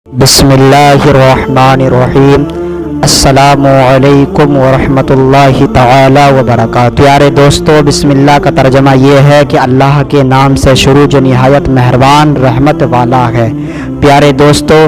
بسم اللہ الرحمن الرحیم۔ السلام علیکم ورحمۃ اللہ تعالی وبرکاتہ۔ پیارے دوستو، بسم اللہ کا ترجمہ یہ ہے کہ اللہ کے نام سے شروع جو نہایت مہربان رحمت والا ہے۔ پیارے دوستو،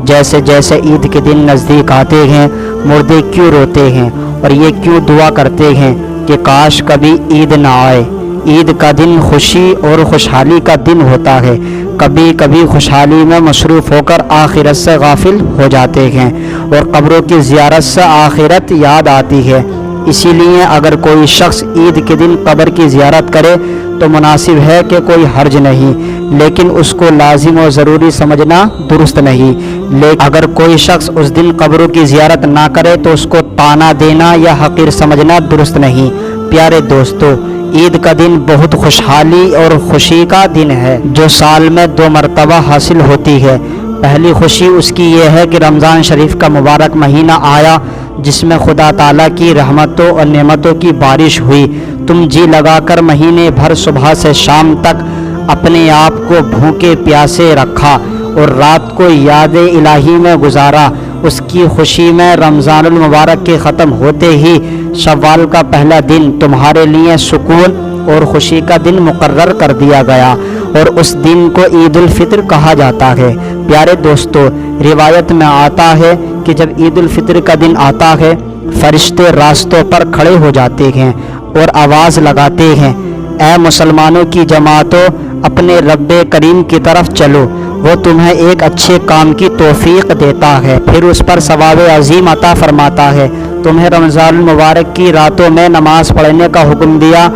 جیسے جیسے عید کے دن نزدیک آتے ہیں، مردے کیوں روتے ہیں اور یہ کیوں دعا کرتے ہیں کہ کاش کبھی عید نہ آئے۔ عید کا دن خوشی اور خوشحالی کا دن ہوتا ہے۔ کبھی کبھی خوشحالی میں مصروف ہو کر آخرت سے غافل ہو جاتے ہیں اور قبروں کی زیارت سے آخرت یاد آتی ہے۔ اسی لیے اگر کوئی شخص عید کے دن قبر کی زیارت کرے تو مناسب ہے کہ کوئی حرج نہیں، لیکن اس کو لازم و ضروری سمجھنا درست نہیں۔ لیکن اگر کوئی شخص اس دن قبروں کی زیارت نہ کرے تو اس کو طعنہ دینا یا حقیر سمجھنا درست نہیں۔ پیارے دوستو، عید کا دن بہت خوشحالی اور خوشی کا دن ہے جو سال میں 2 مرتبہ حاصل ہوتی ہے۔ پہلی خوشی اس کی یہ ہے کہ رمضان شریف کا مبارک مہینہ آیا جس میں خدا تعالیٰ کی رحمتوں اور نعمتوں کی بارش ہوئی۔ تم جی لگا کر مہینے بھر صبح سے شام تک اپنے آپ کو بھوکے پیاسے رکھا اور رات کو یاد الہی میں گزارا۔ اس کی خوشی میں رمضان المبارک کے ختم ہوتے ہی شوال کا پہلا دن تمہارے لیے سکون اور خوشی کا دن مقرر کر دیا گیا اور اس دن کو عید الفطر کہا جاتا ہے۔ پیارے دوستو، روایت میں آتا ہے کہ جب عید الفطر کا دن آتا ہے، فرشتے راستوں پر کھڑے ہو جاتے ہیں اور آواز لگاتے ہیں، اے مسلمانوں کی جماعتوں، اپنے رب کریم کی طرف چلو، وہ تمہیں ایک اچھے کام کی توفیق دیتا ہے، پھر اس پر ثواب عظیم عطا فرماتا ہے۔ تمہیں رمضان المبارک کی راتوں میں نماز پڑھنے کا حکم دیا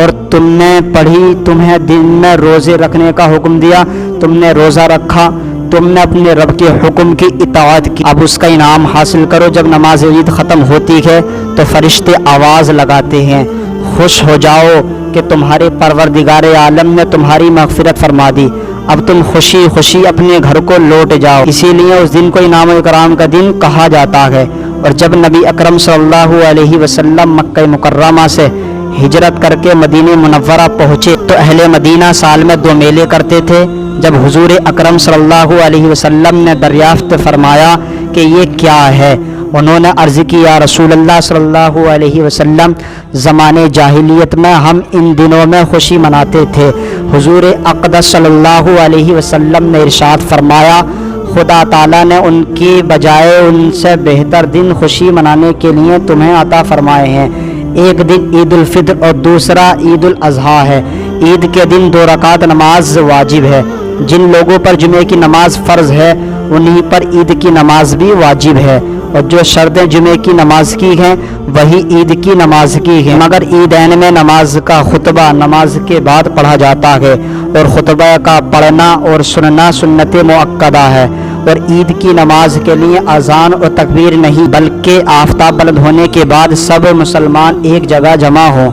اور تم نے پڑھی، تمہیں دن میں روزے رکھنے کا حکم دیا، تم نے روزہ رکھا، تم نے اپنے رب کے حکم کی اطاعت کی، اب اس کا انعام حاصل کرو۔ جب نماز عید ختم ہوتی ہے تو فرشتے آواز لگاتے ہیں، خوش ہو جاؤ کہ تمہارے پروردگار عالم نے تمہاری مغفرت فرما دی، اب تم خوشی خوشی اپنے گھر کو لوٹ جاؤ۔ اسی لیے اس دن کو انعام و اکرام کا دن کہا جاتا ہے۔ اور جب نبی اکرم صلی اللہ علیہ وسلم مکہ مکرمہ سے ہجرت کر کے مدینہ منورہ پہنچے تو اہل مدینہ سال میں 2 میلے کرتے تھے۔ جب حضور اکرم صلی اللہ علیہ وسلم نے دریافت فرمایا کہ یہ کیا ہے، انہوں نے عرض کی، یا رسول اللہ صلی اللہ علیہ وسلم، زمانے جاہلیت میں ہم ان دنوں میں خوشی مناتے تھے۔ حضور اقدس صلی اللہ علیہ وسلم نے ارشاد فرمایا، خدا تعالیٰ نے ان کی بجائے ان سے بہتر دن خوشی منانے کے لیے تمہیں عطا فرمائے ہیں۔ ایک دن عید الفطر اور دوسرا عید الاضحیٰ ہے۔ عید کے دن 2 رکعت نماز واجب ہے۔ جن لوگوں پر جمعے کی نماز فرض ہے انہی پر عید کی نماز بھی واجب ہے، اور جو شرطیں جمعے کی نماز کی ہیں وہی عید کی نماز کی ہیں، مگر عیدین میں نماز کا خطبہ نماز کے بعد پڑھا جاتا ہے اور خطبہ کا پڑھنا اور سننا سنت مؤکدہ ہے۔ اور عید کی نماز کے لیے اذان اور تکبیر نہیں، بلکہ آفتاب بلند ہونے کے بعد سب مسلمان ایک جگہ جمع ہوں۔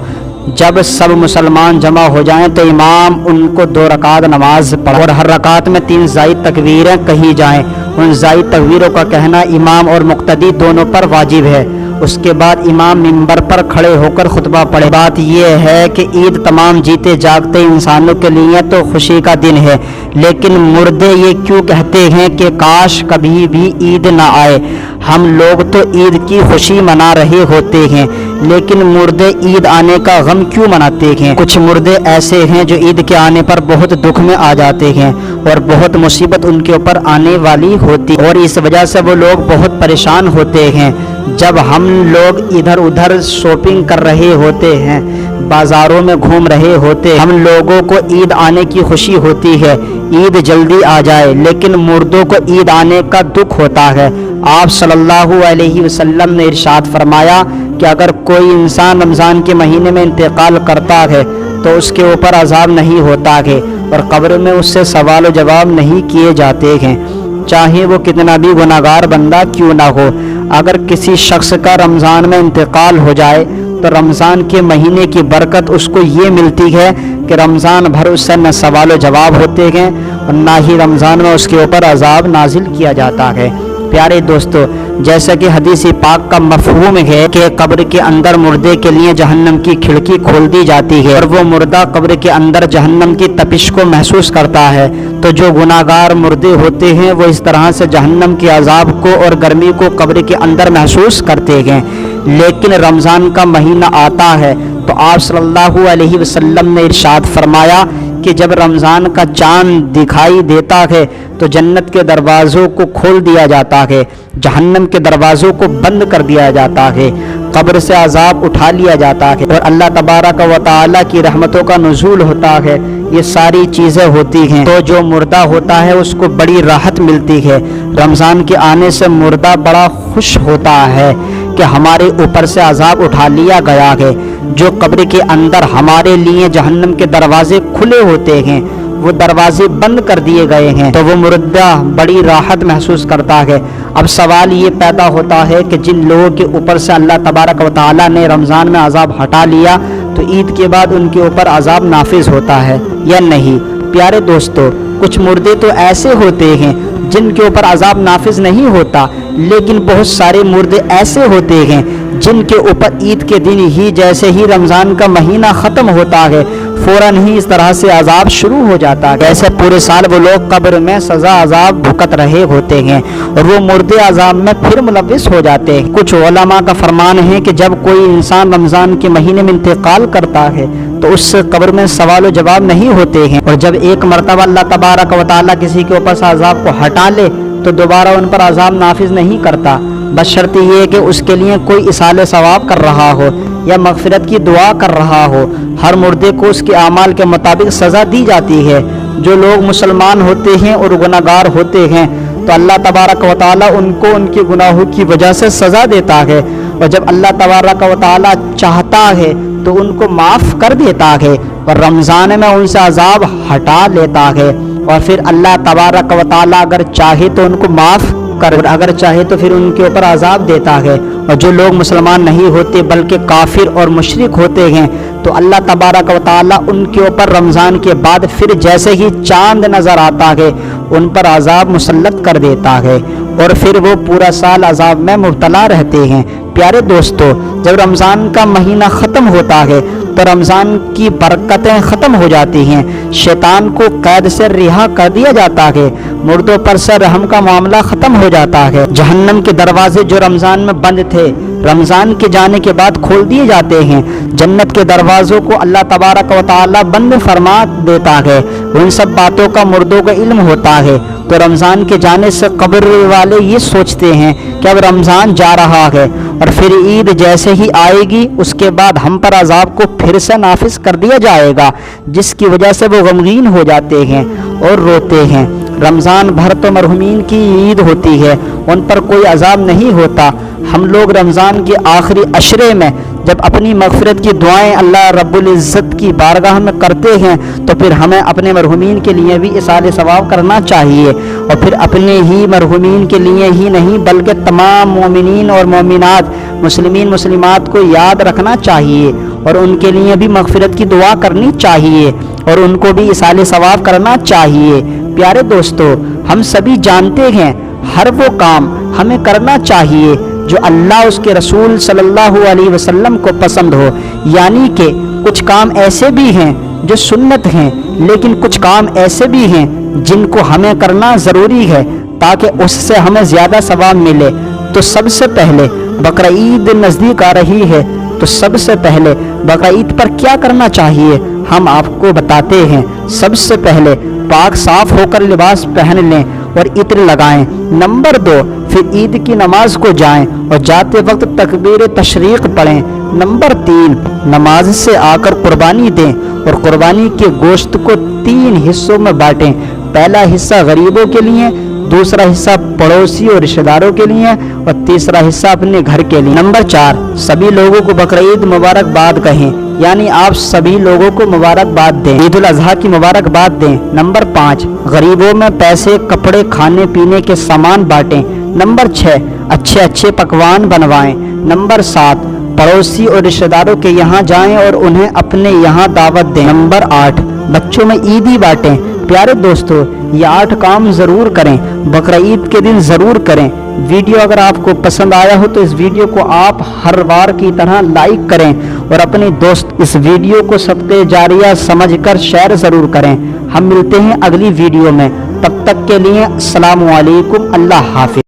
جب سب مسلمان جمع ہو جائیں تو امام ان کو 2 رکعت نماز پڑھائے اور ہر رکعت میں 3 زائد تکبیریں کہی جائیں۔ ان زائد تکبیروں کا کہنا امام اور مقتدی دونوں پر واجب ہے۔ اس کے بعد امام منبر پر کھڑے ہو کر خطبہ پڑھے۔ بات یہ ہے کہ عید تمام جیتے جاگتے انسانوں کے لیے تو خوشی کا دن ہے، لیکن مردے یہ کیوں کہتے ہیں کہ کاش کبھی بھی عید نہ آئے۔ ہم لوگ تو عید کی خوشی منا رہے ہوتے ہیں، لیکن مردے عید آنے کا غم کیوں مناتے ہیں؟ کچھ مردے ایسے ہیں جو عید کے آنے پر بہت دکھ میں آ جاتے ہیں اور بہت مصیبت ان کے اوپر آنے والی ہوتی اور اس وجہ سے وہ لوگ بہت پریشان ہوتے ہیں۔ جب ہم لوگ ادھر ادھر شاپنگ کر رہے ہوتے ہیں، بازاروں میں گھوم رہے ہوتے، ہم لوگوں کو عید آنے کی خوشی ہوتی ہے، عید جلدی آ جائے، لیکن مردوں کو عید آنے کا دکھ ہوتا ہے۔ آپ صلی اللہ علیہ وسلم نے ارشاد فرمایا کہ اگر کوئی انسان رمضان کے مہینے میں انتقال کرتا ہے تو اس کے اوپر عذاب نہیں ہوتا ہے اور قبر میں اس سے سوال و جواب نہیں کیے جاتے ہیں، چاہے وہ کتنا بھی گناہگار بندہ کیوں نہ ہو۔ اگر کسی شخص کا رمضان میں انتقال ہو جائے تو رمضان کے مہینے کی برکت اس کو یہ ملتی ہے کہ رمضان بھر اس سے نہ سوال و جواب ہوتے ہیں اور نہ ہی رمضان میں اس کے اوپر عذاب نازل کیا جاتا ہے۔ پیارے دوستو، جیسا کہ حدیث پاک کا مفہوم ہے کہ قبر کے اندر مردے کے لیے جہنم کی کھڑکی کھول دی جاتی ہے اور وہ مردہ قبر کے اندر جہنم کی تپش کو محسوس کرتا ہے، تو جو گناہگار مردے ہوتے ہیں وہ اس طرح سے جہنم کے عذاب کو اور گرمی کو قبر کے اندر محسوس کرتے ہیں۔ لیکن رمضان کا مہینہ آتا ہے تو آپ صلی اللہ علیہ وسلم نے ارشاد فرمایا کہ جب رمضان کا چاند دکھائی دیتا ہے تو جنت کے دروازوں کو کھول دیا جاتا ہے، جہنم کے دروازوں کو بند کر دیا جاتا ہے، قبر سے عذاب اٹھا لیا جاتا ہے اور اللہ تبارک و تعالیٰ کی رحمتوں کا نزول ہوتا ہے۔ یہ ساری چیزیں ہوتی ہیں تو جو مردہ ہوتا ہے اس کو بڑی راحت ملتی ہے۔ رمضان کے آنے سے مردہ بڑا خوش ہوتا ہے کہ ہمارے اوپر سے عذاب اٹھا لیا گیا ہے۔ جو قبر کے اندر ہمارے لیے جہنم کے دروازے کھلے ہوتے ہیں، وہ دروازے بند کر دیے گئے ہیں، تو وہ مردہ بڑی راحت محسوس کرتا ہے۔ اب سوال یہ پیدا ہوتا ہے کہ جن لوگوں کے اوپر سے اللہ تبارک و تعالیٰ نے رمضان میں عذاب ہٹا لیا تو عید کے بعد ان کے اوپر عذاب نافذ ہوتا ہے یا نہیں؟ پیارے دوستو، کچھ مردے تو ایسے ہوتے ہیں جن کے اوپر عذاب نافذ نہیں ہوتا، لیکن بہت سارے مردے ایسے ہوتے ہیں جن کے اوپر عید کے دن ہی جیسے ہی رمضان کا مہینہ ختم ہوتا ہے فوراً ہی اس طرح سے عذاب شروع ہو جاتا ہے، ایسے پورے سال وہ لوگ قبر میں سزا عذاب بھگت رہے ہوتے ہیں اور وہ مردے عذاب میں پھر ملوث ہو جاتے ہیں۔ کچھ علماء کا فرمان ہے کہ جب کوئی انسان رمضان کے مہینے میں انتقال کرتا ہے تو اس سے قبر میں سوال و جواب نہیں ہوتے ہیں، اور جب ایک مرتبہ اللہ تبارک و تعالیٰ کسی کے اوپر سے عذاب کو ہٹا لے تو دوبارہ ان پر عذاب نافذ نہیں کرتا، بشرط یہ کہ اس کے لیے کوئی ایصال ثواب کر رہا ہو یا مغفرت کی دعا کر رہا ہو۔ ہر مردے کو اس کے اعمال کے مطابق سزا دی جاتی ہے۔ جو لوگ مسلمان ہوتے ہیں اور گناہگار ہوتے ہیں تو اللہ تبارک و تعالیٰ ان کو ان کے گناہوں کی وجہ سے سزا دیتا ہے، اور جب اللہ تبارک و تعالیٰ چاہتا ہے تو ان کو معاف کر دیتا ہے اور رمضان میں ان سے عذاب ہٹا لیتا ہے، اور پھر اللہ تبارک و تعالیٰ اگر چاہے تو ان کو معاف کر اور اگر چاہے تو پھر ان کے اوپر عذاب دیتا ہے۔ اور جو لوگ مسلمان نہیں ہوتے بلکہ کافر اور مشرک ہوتے ہیں تو اللہ تبارک و تعالیٰ ان کے اوپر رمضان کے بعد پھر جیسے ہی چاند نظر آتا ہے ان پر عذاب مسلط کر دیتا ہے اور پھر وہ پورا سال عذاب میں مبتلا رہتے ہیں۔ پیارے دوستو، جب رمضان کا مہینہ ختم ہوتا ہے تو رمضان کی برکتیں ختم ہو جاتی ہیں، شیطان کو قید سے رہا کر دیا جاتا ہے، مردوں پر سے رحم کا معاملہ ختم ہو جاتا ہے، جہنم کے دروازے جو رمضان میں بند تھے رمضان کے جانے کے بعد کھول دیے جاتے ہیں، جنت کے دروازوں کو اللہ تبارک و تعالیٰ بند فرما دیتا ہے۔ ان سب باتوں کا مردوں کا علم ہوتا ہے تو رمضان کے جانے سے قبر والے یہ سوچتے ہیں کہ اب رمضان جا رہا ہے اور پھر عید جیسے ہی آئے گی اس کے بعد ہم پر عذاب کو پھر سے نافذ کر دیا جائے گا، جس کی وجہ سے وہ غمگین ہو جاتے ہیں اور روتے ہیں۔ رمضان بھر تو مرحومین کی عید ہوتی ہے، ان پر کوئی عذاب نہیں ہوتا۔ ہم لوگ رمضان کے آخری عشرے میں جب اپنی مغفرت کی دعائیں اللہ رب العزت کی بارگاہ میں کرتے ہیں تو پھر ہمیں اپنے مرحومین کے لیے بھی ایصال ثواب کرنا چاہیے، اور پھر اپنے ہی مرحومین کے لیے ہی نہیں بلکہ تمام مومنین اور مومنات، مسلمین مسلمات کو یاد رکھنا چاہیے اور ان کے لیے بھی مغفرت کی دعا کرنی چاہیے اور ان کو بھی ایصال ثواب کرنا چاہیے۔ پیارے دوستو، ہم سبھی جانتے ہیں ہر وہ کام ہمیں کرنا چاہیے جو اللہ اس کے رسول صلی اللہ علیہ وسلم کو پسند ہو، یعنی کہ کچھ کام ایسے بھی ہیں جو سنت ہیں لیکن کچھ کام ایسے بھی ہیں جن کو ہمیں کرنا ضروری ہے تاکہ اس سے ہمیں زیادہ ثواب ملے۔ تو سب سے پہلے بقرعید نزدیک آ رہی ہے تو سب سے پہلے بقرعید پر کیا کرنا چاہیے ہم آپ کو بتاتے ہیں۔ سب سے پہلے پاک صاف ہو کر لباس پہن لیں اور عطر لگائیں۔ نمبر 2، پھر عید کی نماز کو جائیں اور جاتے وقت تکبیر تشریق پڑھیں۔ نمبر 3، نماز سے آ کر قربانی دیں اور قربانی کے گوشت کو 3 حصوں میں بانٹیں۔ پہلا حصہ غریبوں کے لیے، دوسرا حصہ پڑوسی اور رشتہ داروں کے لیے اور تیسرا حصہ اپنے گھر کے لیے۔ نمبر 4، سبھی لوگوں کو بقرعید مبارکباد کہیں، یعنی آپ سبھی لوگوں کو مبارکباد دیں، عید الاضحیٰ کی مبارکباد دیں۔ نمبر 5، غریبوں میں پیسے، کپڑے، کھانے پینے کے سامان بانٹیں۔ نمبر 6، اچھے اچھے پکوان بنوائیں۔ نمبر 7، پڑوسی اور رشتہ داروں کے یہاں جائیں اور انہیں اپنے یہاں دعوت دیں۔ نمبر 8، بچوں میں عیدی بانٹیں۔ پیارے دوستو یہ 8 کام ضرور کریں، بقرعید کے دن ضرور کریں۔ ویڈیو اگر آپ کو پسند آیا ہو تو اس ویڈیو کو آپ ہر بار کی طرح لائک کریں اور اپنے دوست اس ویڈیو کو صدقہ جاریہ سمجھ کر شیئر ضرور کریں۔ ہم ملتے ہیں اگلی ویڈیو میں، تب تک کے لیے السلام علیکم، اللہ حافظ۔